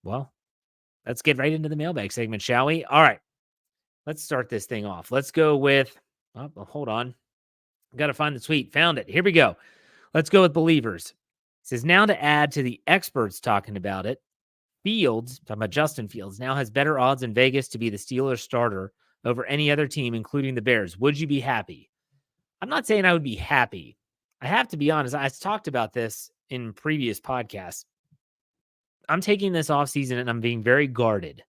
Well, let's get right into the mailbag segment, shall we? All right. Let's start this thing off. Let's go with, hold on. Got to find the tweet. Found it. Here we go. Let's go with Believers. It says, now to add to the experts talking about it, Fields, talking about Justin Fields, now has better odds in Vegas to be the Steelers starter over any other team, including the Bears. Would you be happy? I'm not saying I would be happy. I have to be honest. I talked about this in previous podcasts. I'm taking this offseason and I'm being very guarded,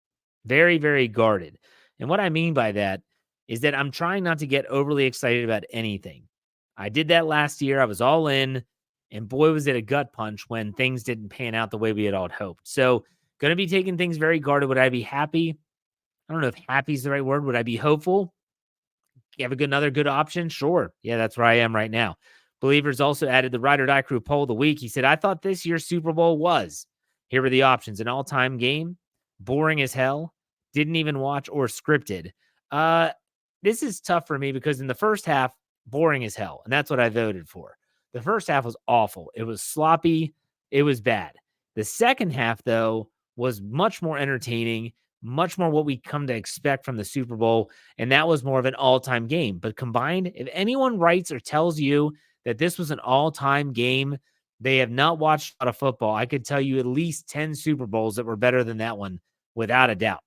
very, very guarded. And what I mean by that is that I'm trying not to get overly excited about anything. I did that last year. I was all in, and boy, was it a gut punch when things didn't pan out the way we had all hoped. So, going to be taking things very guarded. Would I be happy? I don't know if happy is the right word. Would I be hopeful? You have another good option? Sure. Yeah, that's where I am right now. Believers also added the Ride or Die Crew poll of the week. He said, I thought this year's Super Bowl was. Here were the options. An all-time game, boring as hell, didn't even watch, or scripted. This is tough for me because in the first half, boring as hell, and that's what I voted for. The first half was awful. It was sloppy. It was bad. The second half, though, was much more entertaining, much more what we come to expect from the Super Bowl, and that was more of an all-time game. But combined, if anyone writes or tells you that this was an all-time game, they have not watched a lot of football. I could tell you at least 10 Super Bowls that were better than that one, without a doubt.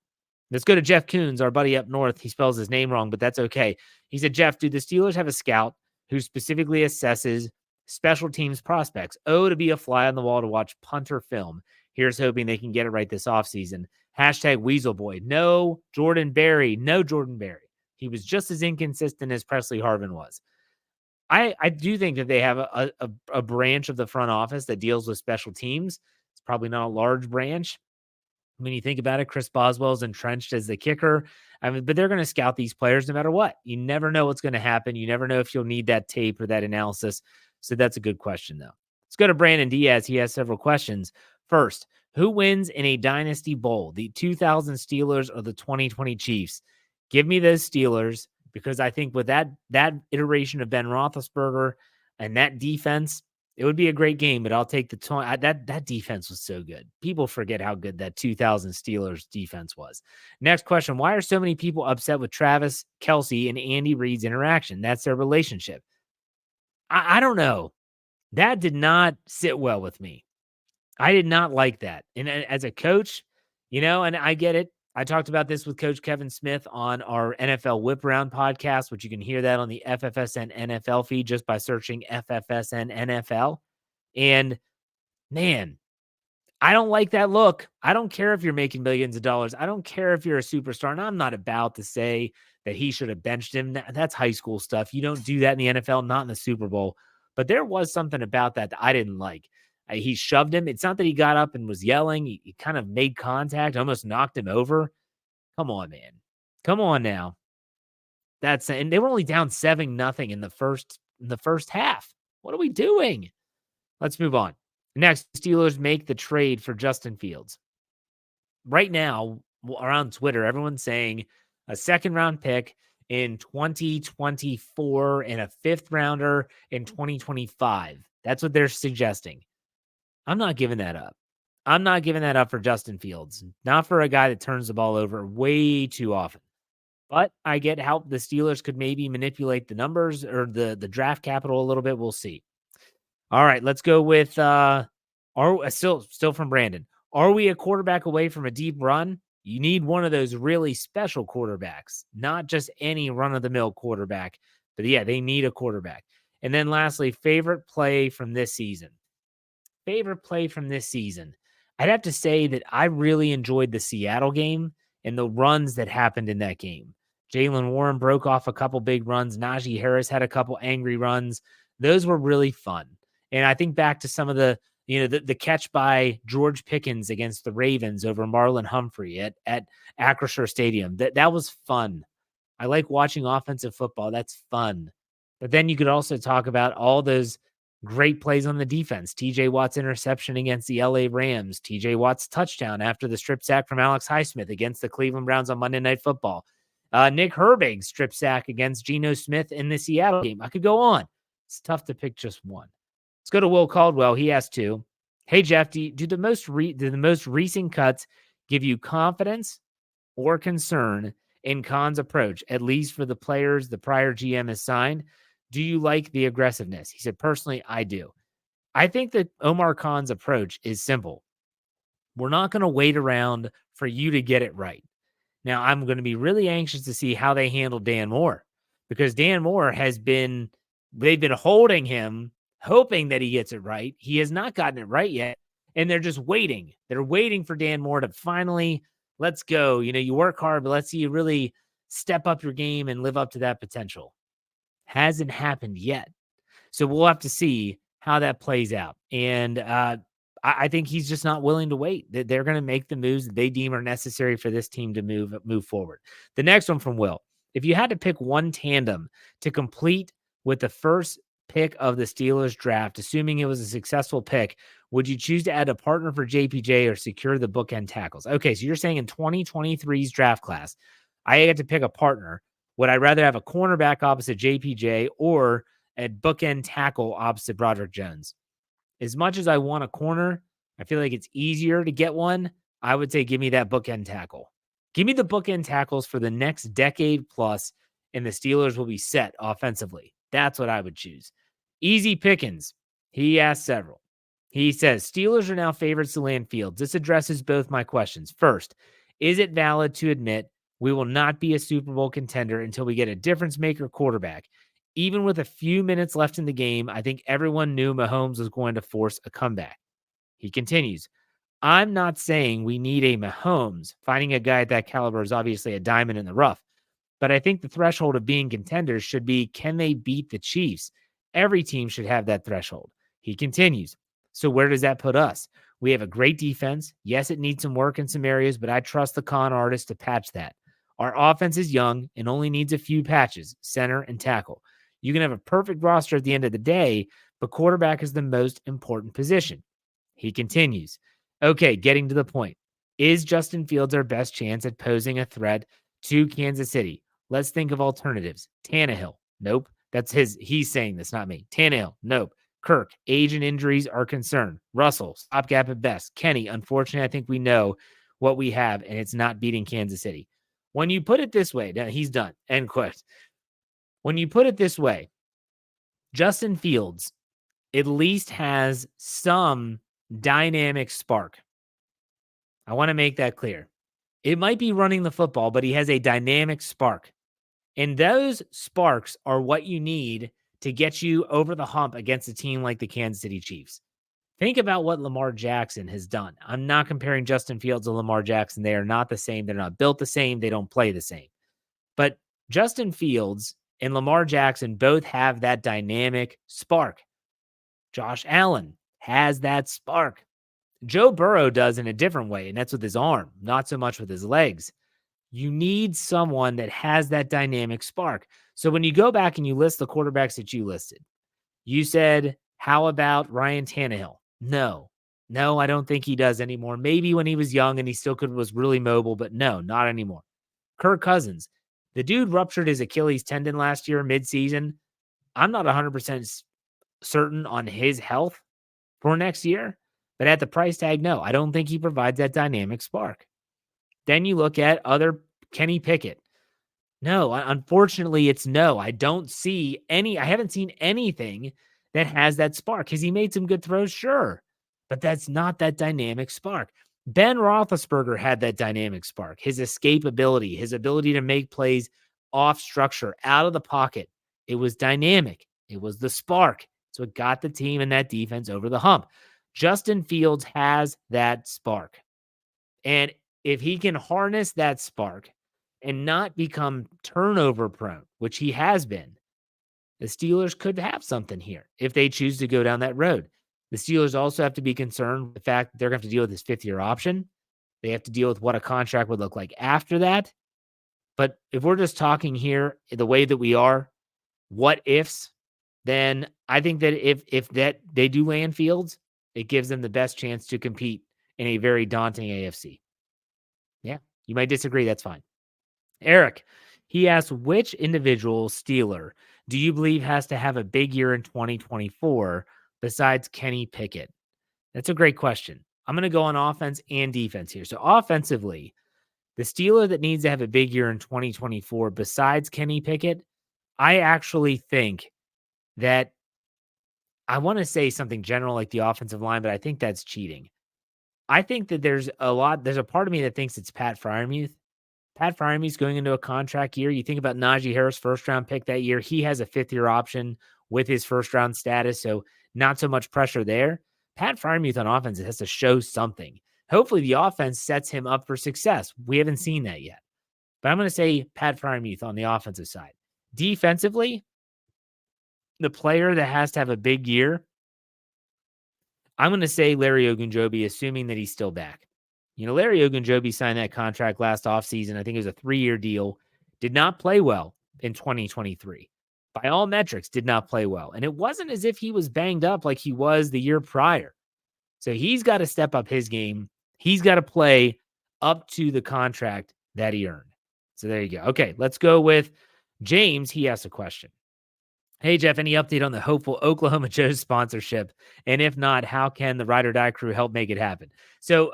Let's go to Jeff Coons, our buddy up north. He spells his name wrong, but that's okay. He said, Jeff, do the Steelers have a scout who specifically assesses special teams prospects? Oh, to be a fly on the wall to watch punter film. Here's hoping they can get it right this offseason. Hashtag Weasel Boy. No Jordan Berry. No Jordan Berry. He was just as inconsistent as Presley Harvin was. I do think that they have a branch of the front office that deals with special teams. It's probably not a large branch. When you think about it, Chris Boswell's entrenched as the kicker. I mean, but they're going to scout these players no matter what. You never know what's going to happen. You never know if you'll need that tape or that analysis. So that's a good question, though. Let's go to Brandon Diaz. He has several questions. First, who wins in a dynasty bowl, the 2000 Steelers or the 2020 Chiefs? Give me those Steelers, because I think with that iteration of Ben Roethlisberger and that defense, it would be a great game, but I'll take the 20. That defense was so good. People forget how good that 2000 Steelers defense was. Next question, why are so many people upset with Travis Kelce and Andy Reid's interaction? That's their relationship. I don't know. That did not sit well with me. I did not like that. And as a coach, and I get it. I talked about this with Coach Kevin Smith on our NFL Whip Round podcast, which you can hear that on the FFSN NFL feed just by searching FFSN NFL. And man, I don't like that look. I don't care if you're making millions of dollars. I don't care if you're a superstar. And I'm not about to say that he should have benched him. That's high school stuff. You don't do that in the NFL, not in the Super Bowl. But there was something about that I didn't like. He shoved him. It's not that he got up and was yelling. He kind of made contact, almost knocked him over. Come on, man. Come on now. And they were only down 7-0 in the first half. What are we doing? Let's move on. Next, Steelers make the trade for Justin Fields. Right now, around Twitter, everyone's saying a second-round pick in 2024 and a fifth-rounder in 2025. That's what they're suggesting. I'm not giving that up. I'm not giving that up for Justin Fields. Not for a guy that turns the ball over way too often. But I get how the Steelers could maybe manipulate the numbers or the draft capital a little bit. We'll see. All right, let's go with still from Brandon. Are we a quarterback away from a deep run? You need one of those really special quarterbacks, not just any run-of-the-mill quarterback. But yeah, they need a quarterback. And then lastly, favorite play from this season. I'd have to say that I really enjoyed the Seattle game and the runs that happened in that game. Jaylen Warren broke off a couple big runs. Najee Harris had a couple angry runs. Those were really fun. And I think back to some of the catch by George Pickens against the Ravens over Marlon Humphrey at Acrisure Stadium. That was fun. I like watching offensive football. That's fun. But then you could also talk about all those great plays on the defense. TJ Watt's interception against the LA Rams. TJ Watt's touchdown after the strip sack from Alex Highsmith against the Cleveland Browns on Monday Night Football. Nick Herbig's strip sack against Geno Smith in the Seattle game. I could go on. It's tough to pick just one. Let's go to Will Caldwell. He asked two. Hey, Jeff, do do the most recent cuts give you confidence or concern in Khan's approach, at least for the players the prior GM has signed? Do you like the aggressiveness? He said, personally, I do. I think that Omar Khan's approach is simple. We're not going to wait around for you to get it right. Now, I'm going to be really anxious to see how they handle Dan Moore, because Dan Moore they've been holding him, hoping that he gets it right. He has not gotten it right yet. And they're just waiting. They're waiting for Dan Moore to finally, let's go. You work hard, but let's see you really step up your game and live up to that potential. Hasn't happened yet. So we'll have to see how that plays out. And I think he's just not willing to wait. They're going to make the moves that they deem are necessary for this team to move forward. The next one from Will. If you had to pick one tandem to complete with the first pick of the Steelers draft, assuming it was a successful pick, would you choose to add a partner for JPJ or secure the bookend tackles? Okay, so you're saying in 2023's draft class, I get to pick a partner. Would I rather have a cornerback opposite JPJ or a bookend tackle opposite Broderick Jones? As much as I want a corner, I feel like it's easier to get one. I would say give me that bookend tackle. Give me the bookend tackles for the next decade plus, and the Steelers will be set offensively. That's what I would choose. Easy pickings. He asked several. He says, Steelers are now favorites to land Fields. This addresses both my questions. First, is it valid to admit we will not be a Super Bowl contender until we get a difference maker quarterback? Even with a few minutes left in the game, I think everyone knew Mahomes was going to force a comeback. He continues, I'm not saying we need a Mahomes. Finding a guy at that caliber is obviously a diamond in the rough. But I think the threshold of being contenders should be, can they beat the Chiefs? Every team should have that threshold. He continues, so where does that put us? We have a great defense. Yes, it needs some work in some areas, but I trust the con artist to patch that. Our offense is young and only needs a few patches, center and tackle. You can have a perfect roster at the end of the day, but quarterback is the most important position. He continues, okay, getting to the point. Is Justin Fields our best chance at posing a threat to Kansas City? Let's think of alternatives. Tannehill. Nope. He's saying this, not me. Tannehill. Nope. Kirk. Age and injuries are concerned. Russell. Stopgap at best. Kenny. Unfortunately, I think we know what we have, and it's not beating Kansas City. When you put it this way, now he's done. End quote. When you put it this way, Justin Fields at least has some dynamic spark. I want to make that clear. It might be running the football, but he has a dynamic spark. And those sparks are what you need to get you over the hump against a team like the Kansas City Chiefs. Think about what Lamar Jackson has done. I'm not comparing Justin Fields to Lamar Jackson. They are not the same. They're not built the same. They don't play the same. But Justin Fields and Lamar Jackson both have that dynamic spark. Josh Allen has that spark. Joe Burrow does in a different way, and that's with his arm, not so much with his legs. You need someone that has that dynamic spark. So when you go back and you list the quarterbacks that you listed, you said, how about Ryan Tannehill? No, I don't think he does anymore. Maybe when he was young and he still was really mobile, but no, not anymore. Kirk Cousins, the dude ruptured his Achilles tendon last year midseason. I'm not 100% certain on his health for next year, but at the price tag, no, I don't think he provides that dynamic spark. Then you look at other Kenny Pickett. No, unfortunately, it's no. I haven't seen anything that has that spark. Has he made some good throws? Sure. But that's not that dynamic spark. Ben Roethlisberger had that dynamic spark. His escapability, his ability to make plays off structure, out of the pocket. It was dynamic. It was the spark. So it got the team and that defense over the hump. Justin Fields has that spark. And if he can harness that spark and not become turnover prone, which he has been, the Steelers could have something here if they choose to go down that road. The Steelers also have to be concerned with the fact that they're going to have to deal with this fifth-year option. They have to deal with what a contract would look like after that. But if we're just talking here the way that we are, what ifs, then I think that if that they do land Fields, it gives them the best chance to compete in a very daunting AFC. Yeah, you might disagree. That's fine. Eric, he asks, which individual Steeler do you believe has to have a big year in 2024 besides Kenny Pickett? That's a great question. I'm going to go on offense and defense here. So offensively, the Steeler that needs to have a big year in 2024, besides Kenny Pickett, I actually think that I want to say something general like the offensive line, but I think that's cheating. I think that there's a part of me that thinks it's Pat Freiermuth. Pat Freiermuth's going into a contract year. You think about Najee Harris, first round pick that year. He has a 5th-year option with his first round status, so not so much pressure there. Pat Freiermuth on offense has to show something. Hopefully, the offense sets him up for success. We haven't seen that yet. But I'm going to say Pat Freiermuth on the offensive side. Defensively, the player that has to have a big year, I'm going to say Larry Ogunjobi, assuming that he's still back. Larry Ogunjobi signed that contract last offseason. I think it was a 3-year deal. Did not play well in 2023. By all metrics, did not play well. And it wasn't as if he was banged up like he was the year prior. So he's got to step up his game. He's got to play up to the contract that he earned. So there you go. Okay, let's go with James. He asked a question. Hey, Jeff, any update on the hopeful Oklahoma Joe's sponsorship? And if not, how can the Ride or Die crew help make it happen? So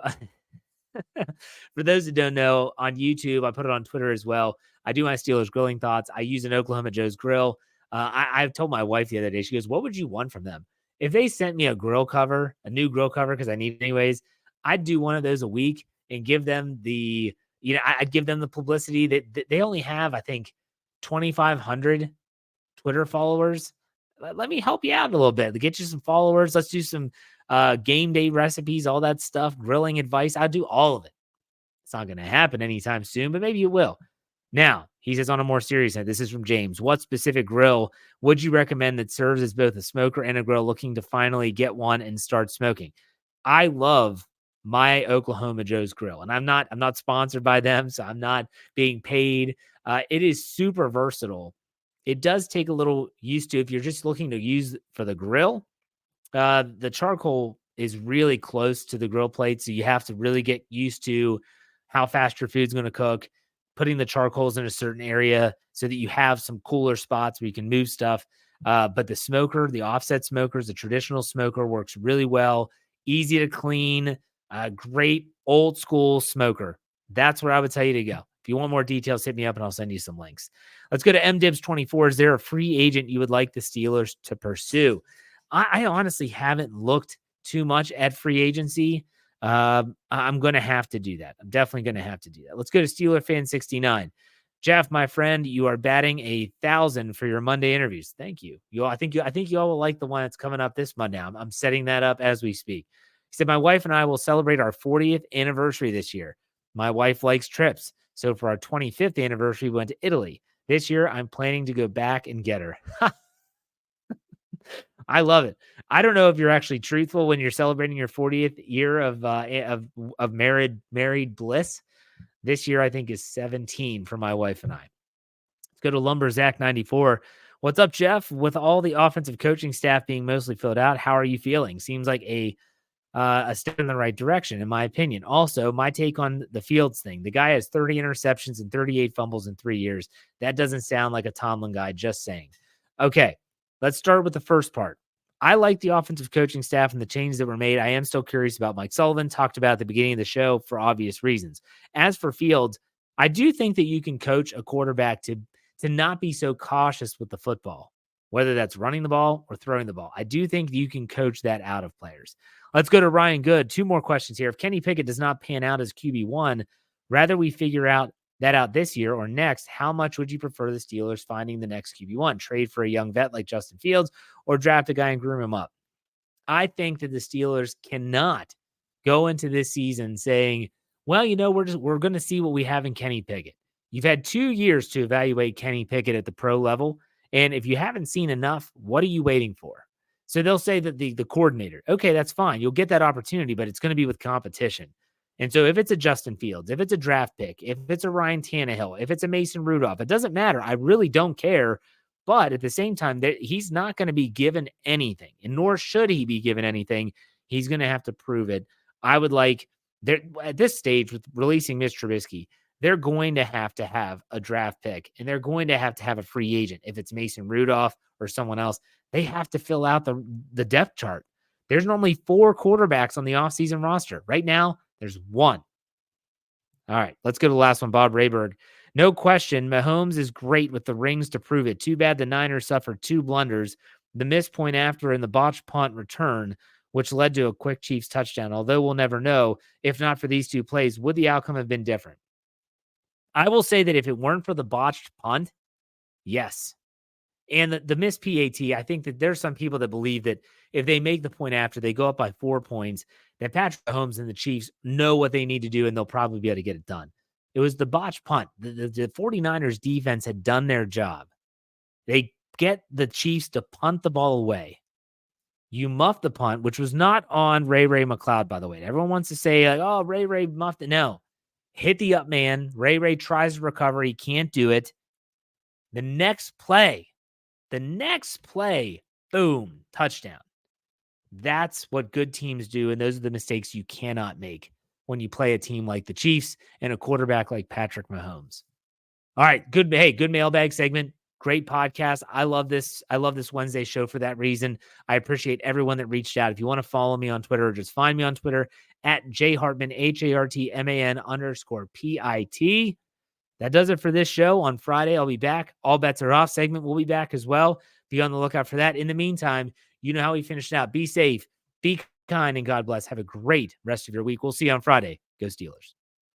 for those that don't know, on YouTube, I put it on Twitter as well. I do my Steelers grilling thoughts. I use an Oklahoma Joe's grill. I've told my wife the other day, she goes, what would you want from them? If they sent me a grill cover, a new grill cover, because I need it anyways, I'd do one of those a week and give them I'd give them the publicity that they only have, I think, 2,500 Twitter followers. Let me help you out a little bit. Get you some followers. Let's do some game day recipes, all that stuff, grilling advice. I'll do all of it. It's not going to happen anytime soon, but maybe it will. Now, he says on a more serious note, this is from James. What specific grill would you recommend that serves as both a smoker and a grill, looking to finally get one and start smoking? I love my Oklahoma Joe's grill, and I'm not sponsored by them, so I'm not being paid. It is super versatile. It does take a little used to if you're just looking to use for the grill. The charcoal is really close to the grill plate, so you have to really get used to how fast your food's going to cook, putting the charcoals in a certain area so that you have some cooler spots where you can move stuff. But the smoker, the offset smokers, the traditional smoker works really well, easy to clean, great old school smoker. That's where I would tell you to go. If you want more details, hit me up and I'll send you some links. Let's go to MDibs24. Is there a free agent you would like the Steelers to pursue? I honestly haven't looked too much at free agency. I'm going to have to do that. I'm definitely going to have to do that. Let's go to Steeler Fan 69. Jeff, my friend, you are batting 1,000 for your Monday interviews. Thank you. I think you all will like the one that's coming up this Monday. I'm setting that up as we speak. He said, my wife and I will celebrate our 40th anniversary this year. My wife likes trips. So for our 25th anniversary, we went to Italy. This year, I'm planning to go back and get her. I love it. I don't know if you're actually truthful when you're celebrating your 40th year of married bliss. This year, I think, is 17 for my wife and I. Let's go to Lumberzack 94. What's up, Jeff? With all the offensive coaching staff being mostly filled out, how are you feeling? Seems like a step in the right direction, in my opinion. Also, my take on the Fields thing. The guy has 30 interceptions and 38 fumbles in 3 years. That doesn't sound like a Tomlin guy, just saying. Okay, let's start with the first part. I like the offensive coaching staff and the changes that were made. I am still curious about Mike Sullivan, talked about at the beginning of the show for obvious reasons. As for Fields, I do think that you can coach a quarterback to not be so cautious with the football, whether that's running the ball or throwing the ball. I do think you can coach that out of players. Let's go to Ryan Good. 2 more questions here. If Kenny Pickett does not pan out as QB1, rather we figure that out this year or next, how much would you prefer the Steelers finding the next QB1? Trade for a young vet like Justin Fields or draft a guy and groom him up? I think that the Steelers cannot go into this season saying, well, we're going to see what we have in Kenny Pickett. You've had 2 years to evaluate Kenny Pickett at the pro level. And if you haven't seen enough, what are you waiting for? So they'll say that the coordinator, okay, that's fine. You'll get that opportunity, but it's going to be with competition. And so if it's a Justin Fields, if it's a draft pick, if it's a Ryan Tannehill, if it's a Mason Rudolph, it doesn't matter. I really don't care. But at the same time, he's not going to be given anything, and nor should he be given anything. He's going to have to prove it. I would like, at this stage with releasing Mitch Trubisky, they're going to have a draft pick, and they're going to have a free agent. If it's Mason Rudolph or someone else, they have to fill out the depth chart. There's normally 4 quarterbacks on the offseason roster. Right now, there's 1. All right, let's go to the last one, Bob Rayberg. No question, Mahomes is great with the rings to prove it. Too bad the Niners suffered 2 blunders, the missed point after and the botched punt return, which led to a quick Chiefs touchdown. Although we'll never know, if not for these 2 plays, would the outcome have been different? I will say that if it weren't for the botched punt, yes. And the missed PAT, I think that there's some people that believe that if they make the point after, they go up by 4 points, that Patrick Mahomes and the Chiefs know what they need to do, and they'll probably be able to get it done. It was the botched punt. The 49ers defense had done their job. They get the Chiefs to punt the ball away. You muff the punt, which was not on Ray McLeod, by the way. Everyone wants to say, like, oh, Ray muffed it. No. Hit the up man. Ray tries to recover. He can't do it. The next play, boom, touchdown. That's what good teams do, and those are the mistakes you cannot make when you play a team like the Chiefs and a quarterback like Patrick Mahomes. All right, good mailbag segment. Great podcast. I love this. I love this Wednesday show for that reason. I appreciate everyone that reached out. If you want to follow me on Twitter, just find me on Twitter at jhartman, HARTMAN_PIT. That does it for this show. On Friday, I'll be back. All bets are off segment will be back as well. Be on the lookout for that. In the meantime, you know how we finish it out. Be safe, be kind, and God bless. Have a great rest of your week. We'll see you on Friday. Go Steelers.